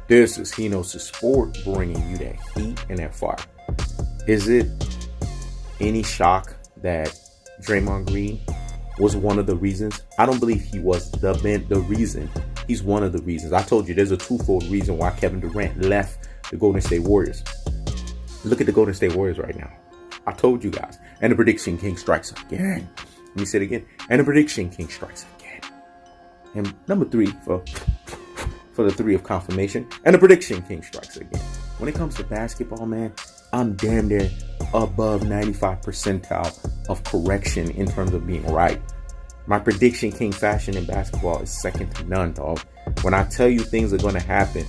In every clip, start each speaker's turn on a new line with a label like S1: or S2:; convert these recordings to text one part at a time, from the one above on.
S1: This is He Knows the Sport, bringing you that heat and that fire. Is it any shock that Draymond Green was one of the reasons? I don't believe he was the reason. He's one of the reasons. I told you there's a twofold reason why Kevin Durant left the Golden State Warriors. Look at the Golden State Warriors right now. I told you guys. And the prediction king strikes again. Let me say it again. And the prediction king strikes again. And number 3 for the 3 of confirmation. And the prediction king strikes again. When it comes to basketball, man, I'm damn near above 95 percentile of correction in terms of being right. My prediction king fashion in basketball is second to none, dog. When I tell you things are going to happen,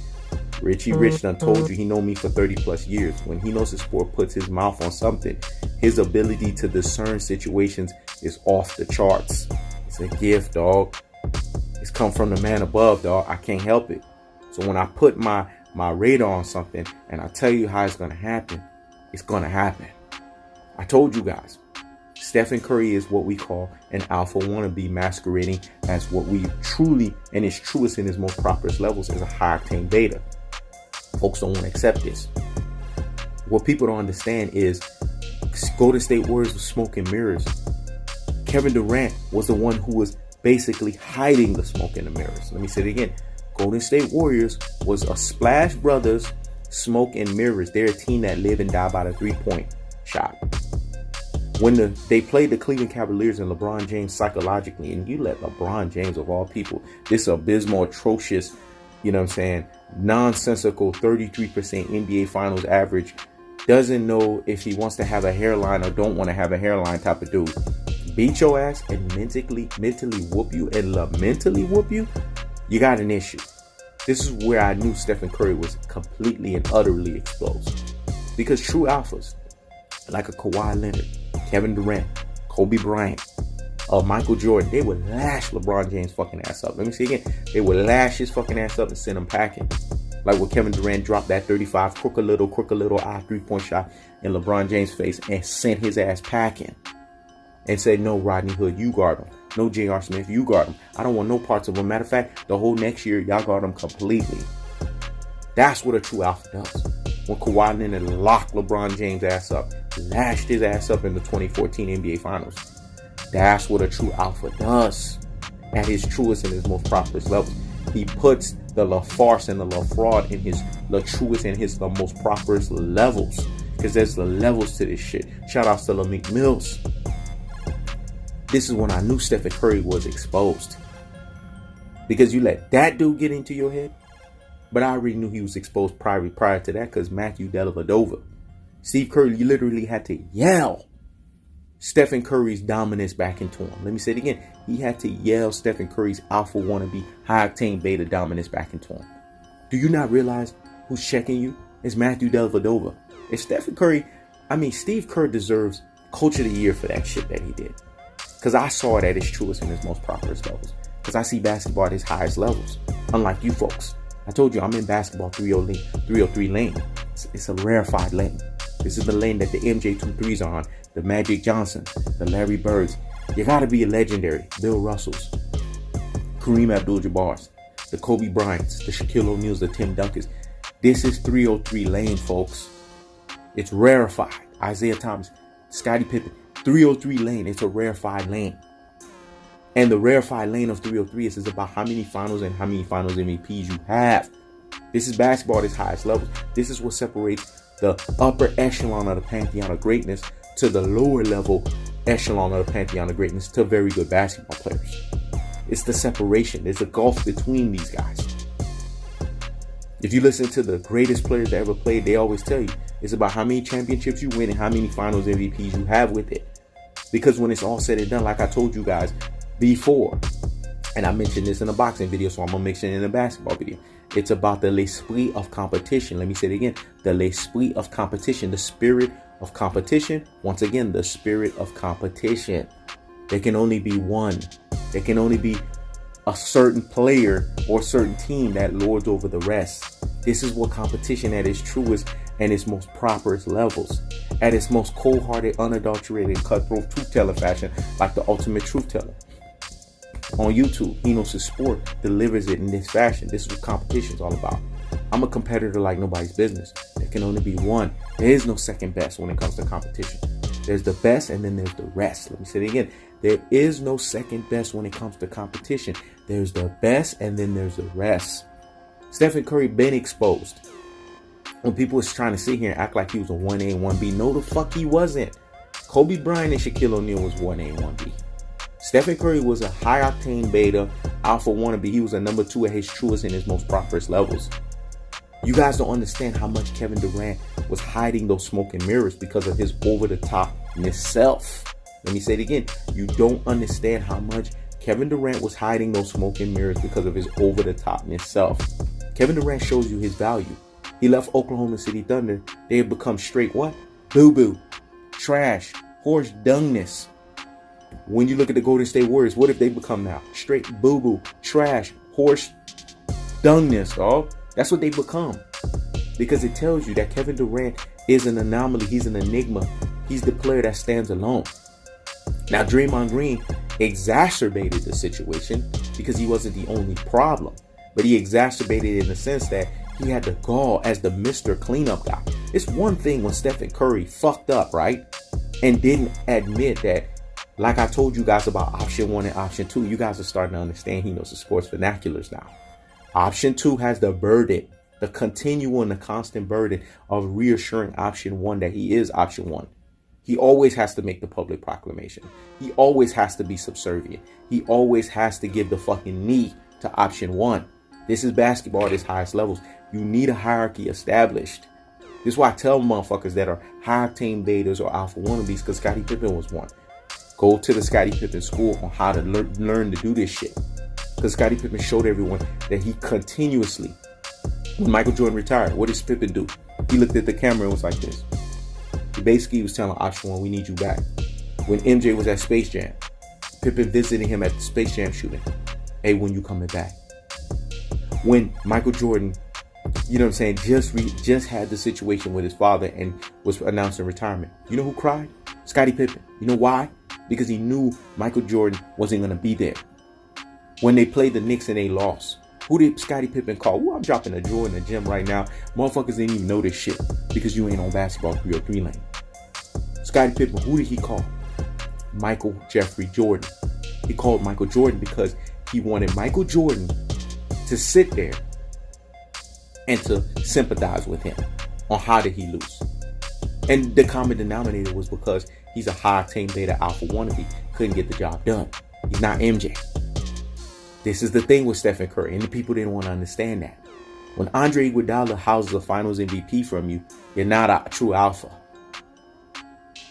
S1: Richie Rich done told you he know me for 30 plus years. When He Knows the Sport puts his mouth on something, his ability to discern situations is off the charts. It's a gift, dog. It's come from the man above, dog. I can't help it. So when I put my radar on something and I tell you how it's going to happen, it's going to happen. I told you guys, Stephen Curry is what we call an alpha wannabe masquerading as what we truly, and is truest in his most properest levels, is a high octane beta. Folks don't want to accept this. What people don't understand is Golden State Warriors were smoke and mirrors. Kevin Durant was the one who was basically hiding the smoke and the mirrors. Let me say it again. Golden State Warriors was a Splash Brothers smoke and mirrors. They're a team that live and die by the 3-point shot. When they played the Cleveland Cavaliers and LeBron James psychologically, and you let LeBron James, of all people, this abysmal, atrocious, you know what I'm saying, nonsensical 33% NBA Finals average, doesn't know if he wants to have a hairline or don't want to have a hairline type of dude, beat your ass and mentally whoop you and mentally whoop you, you got an issue. This is where I knew Stephen Curry was completely and utterly exposed. Because true alphas, like a Kawhi Leonard, Kevin Durant, Kobe Bryant, Michael Jordan, they would lash LeBron James' fucking ass up. Let me say again. They would lash his fucking ass up and send him packing. Like when Kevin Durant dropped that 35 crooked little eye 3-point shot in LeBron James' face and sent his ass packing. And said, no, Rodney Hood, you guard him. No, J.R. Smith, you guard him. I don't want no parts of him. Matter of fact, the whole next year, y'all guard him completely. That's what a true alpha does. When Kawhi Leonard locked LeBron James' ass up, lashed his ass up in the 2014 NBA Finals. That's what a true alpha does. At his truest and his most prosperous levels. He puts the La Farce and the La Fraud in his the truest and his the most prosperous levels. Because there's the levels to this shit. Shout outs to LaMeek Mills. This is when I knew Stephen Curry was exposed. Because you let that dude get into your head. But I already knew he was exposed prior to that because Matthew Dellavedova. Steve Kerr, you literally had to yell Stephen Curry's dominance back into him. Let me say it again. He had to yell Stephen Curry's alpha wannabe, high octane beta dominance back into him. Do you not realize who's checking you? It's Matthew Dellavedova. It's Stephen Curry. I mean, Steve Kerr deserves Coach of the Year for that shit that he did. Because I saw it at its truest and its most prosperous levels. Because I see basketball at its highest levels. Unlike you folks. I told you I'm in basketball 303 lane. It's a rarefied lane. This is the lane that the MJ23s are on. The Magic Johnson, the Larry Birds. You gotta be a legendary. Bill Russells, Kareem Abdul-Jabbars, the Kobe Bryants, the Shaquille O'Neals, the Tim Duncans. This is 303 lane, folks. It's rarefied. Isaiah Thomas, Scottie Pippen. 303 lane. It's a rarefied lane. And the rarefied lane of 303 is about how many finals and how many finals MVPs you have. This is basketball at its highest levels. This is what separates the upper echelon of the pantheon of greatness to the lower level echelon of the pantheon of greatness to very good basketball players. It's the separation. There's a gulf between these guys. If you listen to the greatest players that ever played, they always tell you it's about how many championships you win and how many finals MVPs you have with it. Because when it's all said and done, like I told you guys before, and I mentioned this in a boxing video, so I'm going to mention it in a basketball video. It's about the l'esprit of competition. Let me say it again. The l'esprit of competition. The spirit of competition. Once again, the spirit of competition. There can only be one. There can only be a certain player or certain team that lords over the rest. This is what competition at its truest and its most properest levels. At its most cold-hearted, unadulterated, cutthroat truth-teller fashion, like the ultimate truth-teller. On YouTube, He Knows the Sport delivers it in this fashion. This is what competition is all about. I'm a competitor like nobody's business. There can only be one. There is no second best when it comes to competition. There's the best and then there's the rest. Let me say it again. There is no second best when it comes to competition. There's the best and then there's the rest. Stephen Curry been exposed. When people was trying to sit here and act like he was a 1A and 1B, no the fuck he wasn't. Kobe Bryant and Shaquille O'Neal was 1A and 1B. Stephen Curry was a high octane beta, alpha wannabe. He was a number 2 at his truest and his most prosperous levels. You guys don't understand how much Kevin Durant was hiding those smoke and mirrors because of his over-the-topness self. Let me say it again. You don't understand how much Kevin Durant was hiding those smoke and mirrors because of his over-the-topness self. Kevin Durant shows you his value. He left Oklahoma City Thunder. They have become straight what? Boo-boo. Trash. Horse dungness. When you look at the Golden State Warriors, what have they become now? Straight boo-boo. Trash. Horse dungness, dog. That's what they become. Because it tells you that Kevin Durant is an anomaly. He's an enigma. He's the player that stands alone. Now, Draymond Green exacerbated the situation because he wasn't the only problem. But he exacerbated it in the sense that he had the gall as the Mr. Cleanup guy. It's one thing when Stephen Curry fucked up, right? And didn't admit that, like I told you guys about option 1 and option 2, you guys are starting to understand he knows the sports vernaculars now. Option 2 has the burden, the continual and the constant burden of reassuring option 1 that he is option 1. He always has to make the public proclamation. He always has to be subservient. He always has to give the fucking knee to option 1. This is basketball at its highest levels. You need a hierarchy established. This is why I tell motherfuckers that are high octane betas or alpha wannabes, because Scottie Pippen was one. Go to the Scottie Pippen school on how to learn to do this shit. Because Scottie Pippen showed everyone that he continuously, when Michael Jordan retired, what did Pippen do? He looked at the camera and was like this. He basically was telling option 1, we need you back. When MJ was at Space Jam, Pippen visited him at the Space Jam shooting. Hey, when you coming back? When Michael Jordan, you know what I'm saying, just had the situation with his father and was announcing retirement. You know who cried? Scottie Pippen. You know why? Because he knew Michael Jordan wasn't going to be there. When they played the Knicks and they lost, who did Scottie Pippen call? Ooh, I'm dropping a drawer in the gym right now. Motherfuckers didn't even know this shit because you ain't on basketball 303 lane. Scottie Pippen, who did he call? Michael Jeffrey Jordan. He called Michael Jordan because he wanted Michael Jordan to sit there and to sympathize with him on how did he lose. And the common denominator was because he's a high octane beta alpha wannabe. Couldn't get the job done. He's not MJ. This is the thing with Stephen Curry, and the people didn't want to understand that. When Andre Iguodala houses a finals MVP from you, you're not a true alpha.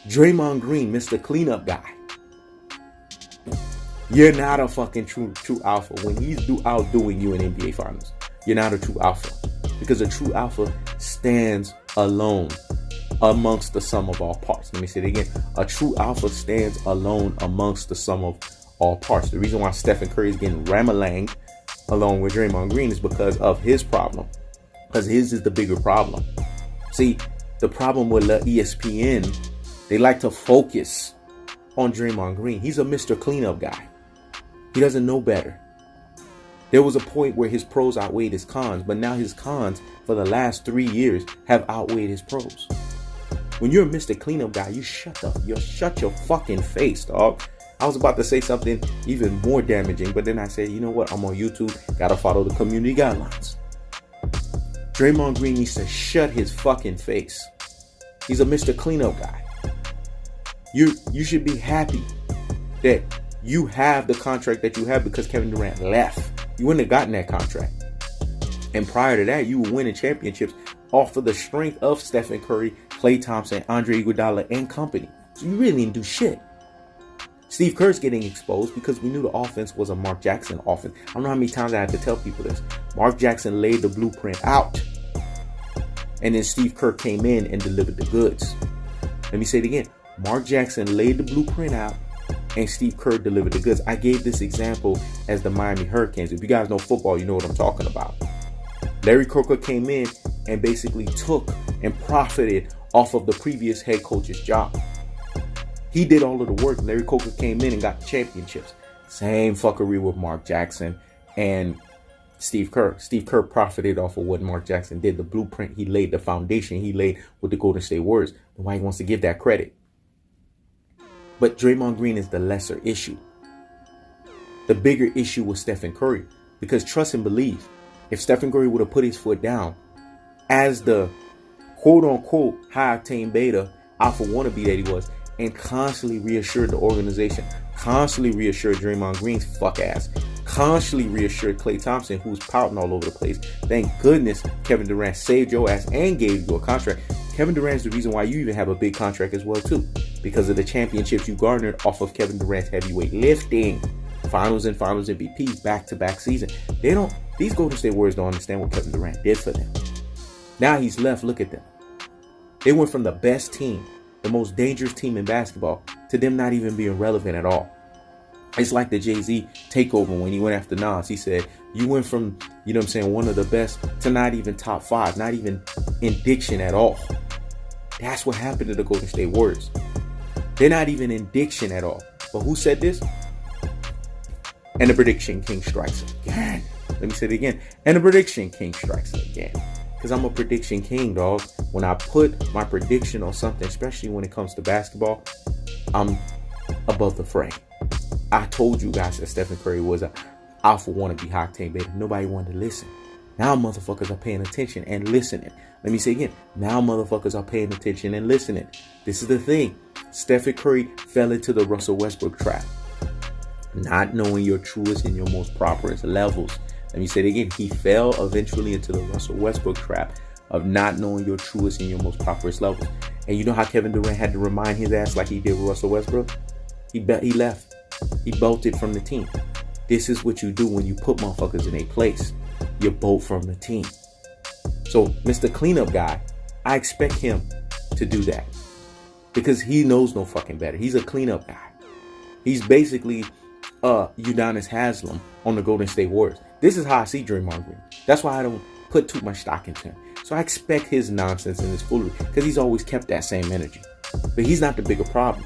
S1: Draymond Green, Mr. Cleanup guy, you're not a fucking true alpha. When he's outdoing you in NBA finals, you're not a true alpha. Because a true alpha stands alone amongst the sum of all parts. Let me say it again. A true alpha stands alone amongst the sum of all parts. The reason why Stephen Curry is getting ramalanged along with Draymond Green is because of his problem. Because his is the bigger problem. See, the problem with ESPN, they like to focus on Draymond Green. He's a Mr. Cleanup guy. He doesn't know better. There was a point where his pros outweighed his cons, but now his cons for the last 3 years have outweighed his pros. When you're a Mr. Cleanup guy, you shut your fucking face, dog. I was about to say something even more damaging, but then I said, you know what? I'm on YouTube. Gotta follow the community guidelines. Draymond Green needs to shut his fucking face. He's a Mr. Cleanup guy. You should be happy that you have the contract that you have because Kevin Durant left. You wouldn't have gotten that contract. And prior to that, you were winning championships off of the strength of Stephen Curry, Klay Thompson, Andre Iguodala, and company. So you really didn't do shit. Steve Kerr's getting exposed because we knew the offense was a Mark Jackson offense. I don't know how many times I had to tell people this. Mark Jackson laid the blueprint out. And then Steve Kerr came in and delivered the goods. Let me say it again. Mark Jackson laid the blueprint out and Steve Kerr delivered the goods. I gave this example as the Miami Hurricanes. If you guys know football, you know what I'm talking about. Larry Croker came in and basically took and profited off of the previous head coach's job. He did all of the work. Larry Croker came in and got the championships. Same fuckery with Mark Jackson and Steve Kerr. Steve Kerr profited off of what Mark Jackson did. The blueprint he laid, the foundation he laid with the Golden State Warriors. Why he wants to give that credit. But Draymond Green is the lesser issue. The bigger issue was Stephen Curry. Because trust and believe, if Stephen Curry would have put his foot down as the quote-unquote high-octane beta alpha wannabe that he was, and constantly reassured the organization, constantly reassured Draymond Green's fuck ass, constantly reassured Klay Thompson, who's pouting all over the place. Thank goodness Kevin Durant saved your ass and gave you a contract. Kevin Durant's the reason why you even have a big contract as well too, because of the championships you garnered off of Kevin Durant's heavyweight lifting. Finals and finals MVPs, back-to-back season. These Golden State Warriors don't understand what Kevin Durant did for them. Now he's left, look at them. They went from the best team, the most dangerous team in basketball, to them not even being relevant at all. It's like the Jay-Z takeover when he went after Nas. He said, you went from, you know what I'm saying, one of the best to not even top 5, not even in diction at all. That's what happened to the Golden State Warriors. They're not even in diction at all. But who said this? And the prediction king strikes again. Let me say it again. And the prediction king strikes again. Because I'm a prediction king, dog. When I put my prediction on something, especially when it comes to basketball, I'm above the fray. I told you guys that Stephen Curry was an alpha wannabe high octane beta. Nobody wanted to listen. Now motherfuckers are paying attention and listening. Let me say again. Now motherfuckers are paying attention and listening. This is the thing. Stephen Curry fell into the Russell Westbrook trap. Not knowing your truest and your most properest levels. Let me say it again. He fell eventually into the Russell Westbrook trap of not knowing your truest and your most properest levels. And you know how Kevin Durant had to remind his ass like he did with Russell Westbrook? He left. He bolted from the team. This is what you do when you put motherfuckers in a place. You bolt from the team. So, Mr. Cleanup Guy, I expect him to do that. Because he knows no fucking better. He's a cleanup guy. He's basically Udonis Haslem on the Golden State Warriors. This is how I see Draymond Green. That's why I don't put too much stock into him. So I expect his nonsense and his foolery because he's always kept that same energy. But he's not the bigger problem.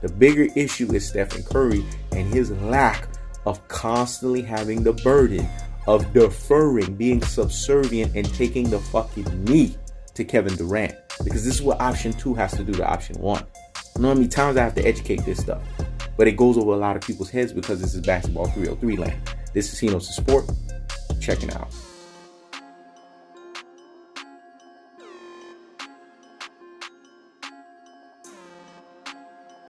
S1: The bigger issue is Stephen Curry and his lack of constantly having the burden of deferring, being subservient, and taking the fucking knee to Kevin Durant. Because this is what option 2 has to do to option 1. You know how many times I have to educate this stuff? But it goes over a lot of people's heads because this is Basketball 303 land. This is Hino's Sport. Check it out.